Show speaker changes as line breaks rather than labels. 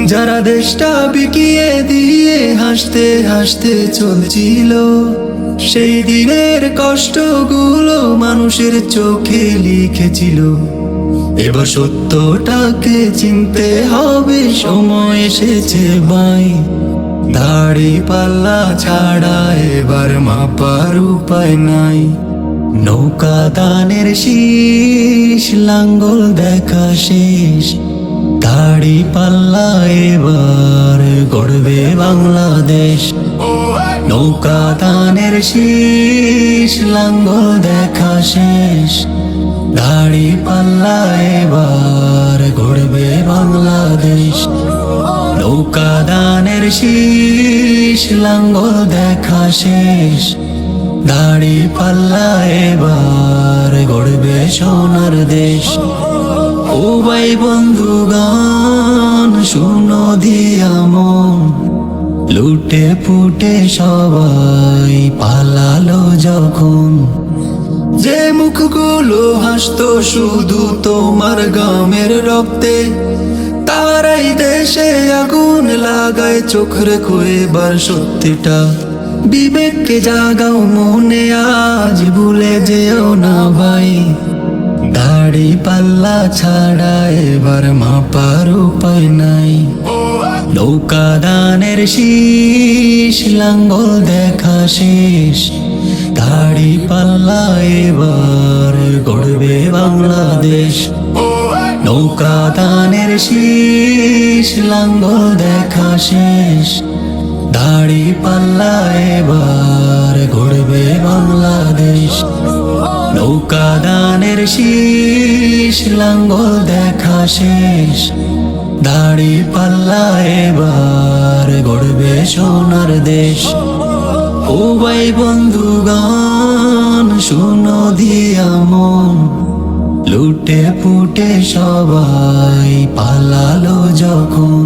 যারা দেশটা বিকিয়ে দিয়ে হাসতে হাসতে চলছিল, সেই দিনের কষ্টগুলো মানুষের চোখে লিখেছিল। এবার সত্যটাকে চিনতে হবে, সময় এসেছে ভাই। দাড়ি পাল্লা ছাড়া এবার মাপার উপায় নাই। নৌকা দানের শীষ, লাঙ্গল দেখা শেষ। দাড়ি পাল্লা এবার গড়বে বাংলাদেশ। নৌকা দানের শীষ, লাঙ্গল দেখা শেষ। দাড়ি পাল্লা এবার গড়বে বাংলাদেশ। নৌকা দানের শীষ, লাঙ্গল দেখা শেষ। দাড়ি পাল্লা এবার গড়বে সোনার দেশ। ও ভাই বন্ধুগান শুনো দিয়া মন, লুটে পুটে সবাই পালালো যখন। যে মুখগুলো হাসতো শুধু তোমার গামের রক্তে, তারাই দেশে আগুন লাগায়। চোখ রেখো এবার সত্যিটা, বিবেককে জাগাও মনে, আজ ভুলে যেও না ভাই। দাড়ি পাল্লা ছাড়া এবার মাপার উপায় নাই। নৌকা দানের শীষ, লাঙ্গল দেখা শেষ। দাড়ি পাল্লা এবার গড়বে বাংলাদেশ। নৌকা দানের শীষ, লাঙ্গল দেখা শেষ। দাড়ি পাল্লা এবার গড়বে বাংলাদেশ। নৌকা দানের শীষ, লাঙ্গল দেখা শেষ। দাড়ি পাল্লা এবার গড়বে সোনার দেশ। ও ভাই বন্ধুগান শুনো দিয়া মন, লুটে পুটে সবাই পালালো যখন।